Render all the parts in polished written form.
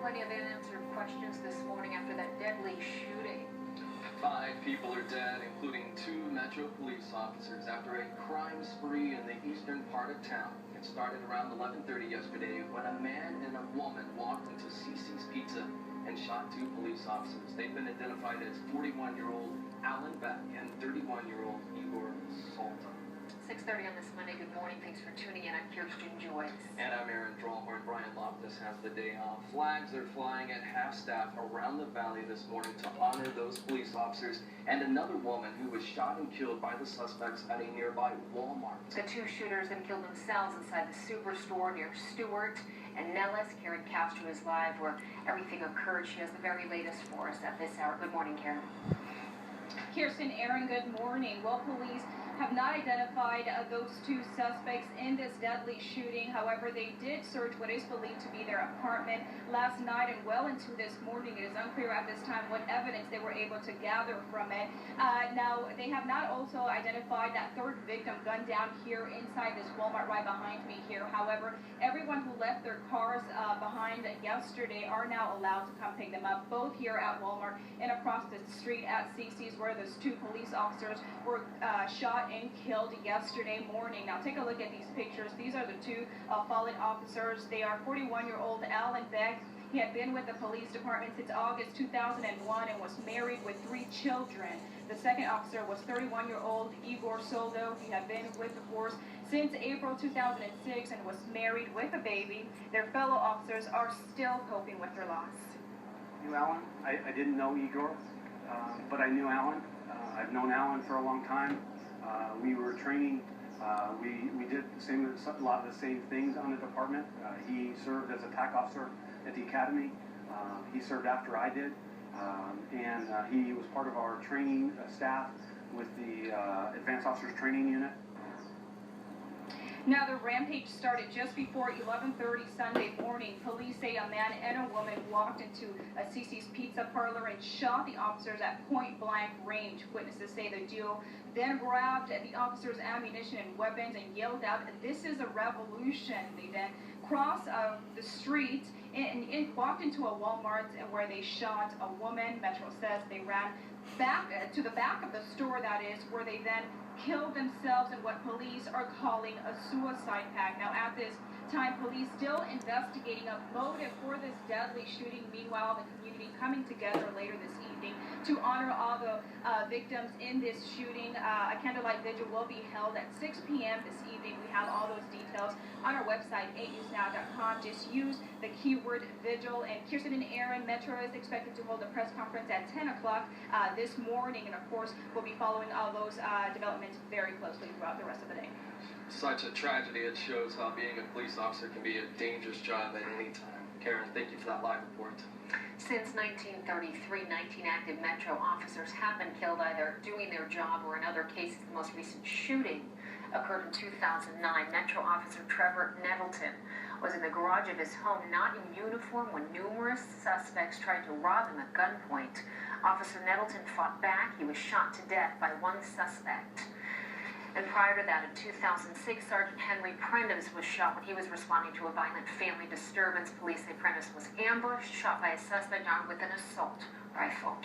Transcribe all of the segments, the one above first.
plenty of unanswered questions this morning after that deadly shooting. 5 people are dead, including 2 Metro police officers, after a crime spree in the eastern part of town. It started around 11:30 yesterday when a man and a woman walked into CC's Pizza and shot 2 police officers. They've been identified as 41-year-old Alan Beck and 31-year-old Igor Salta. 6:30 on this Monday. Good morning. Thanks for tuning in. I'm Kirsten Joyce. And I'm Aaron Drollhorn. Brian Loftus has the day off. Flags are flying at half-staff around the valley this morning to honor those police officers and another woman who was shot and killed by the suspects at a nearby Walmart. The 2 shooters then killed themselves inside the Superstore near Stewart and Nellis. Karen Castro is live where everything occurred. She has the very latest for us at this hour. Good morning, Karen. Kirsten, Aaron, good morning. Well, police have not identified those 2 suspects in this deadly shooting. However, they did search what is believed to be their apartment last night and well into this morning. It is unclear at this time what evidence they were able to gather from it. Now, they have not also identified that 3rd victim gunned down here inside this Walmart right behind me here. However, everyone who left their cars behind yesterday are now allowed to come pick them up, both here at Walmart and across the street at CC's, where those 2 police officers were shot and killed yesterday morning. Now take a look at these pictures. These are the 2 fallen officers. They are 41-year-old Alan Beck. He had been with the police department since August 2001 and was married with 3 children. The second officer was 31-year-old Igor Soldo. He had been with the force since April 2006 and was married with a baby. Their fellow officers are still coping with their loss. I knew Alan. I didn't know Igor, but I knew Alan. I've known Alan for a long time. We were training. We did a lot of the same things on the department. He served as a TAC officer at the academy. He served after I did, and he was part of our training staff with the Advanced Officers Training Unit. Now, the rampage started just before 11:30 Sunday morning. Police say a man and a woman walked into a CC's Pizza parlor and shot the officers at point-blank range. Witnesses say the duo then grabbed the officers' ammunition and weapons and yelled out, "This is a revolution." They then crossed the street and walked into a Walmart where they shot a woman. Metro says they ran back to the back of the store, that is, where they then killed themselves in what police are calling a suicide pact. Now, at this time, police still investigating a motive for this deadly shooting. Meanwhile, the community coming together later this evening to honor all the victims in this shooting. A candlelight vigil will be held at 6 p.m. this evening. We have all those details on our website, 8newsnow.com. Just use the keyword vigil. And Kirsten and Aaron, Metro is expected to hold a press conference at 10 o'clock this morning. And, of course, we'll be following all those developments very closely throughout the rest of the day. Such a tragedy. It shows how being a police officer can be a dangerous job at any time. Karen, thank you for that live report. Since 1933, 19 active Metro officers have been killed either doing their job or in other cases. The most recent shooting occurred in 2009. Metro officer Trevor Nettleton was in the garage of his home, not in uniform, when numerous suspects tried to rob him at gunpoint. Officer Nettleton fought back. He was shot to death by 1 suspect. And prior to that, in 2006, Sergeant Henry Prentice was shot when he was responding to a violent family disturbance. Police say Prentice was ambushed, shot by a suspect armed with an assault rifle.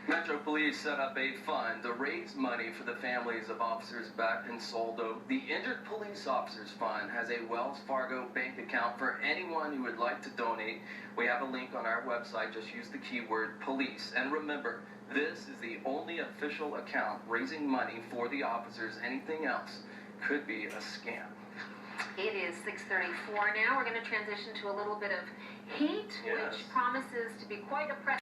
Metro Police set up a fund to raise money for the families of officers Beck and Soldo. The Injured Police Officers Fund has a Wells Fargo bank account for anyone who would like to donate. We have a link on our website. Just use the keyword police. And remember, this is the only official account raising money for the officers. Anything else could be a scam. It is 6:34 now. We're going to transition to a little bit of heat, Yes, which promises to be quite oppressive.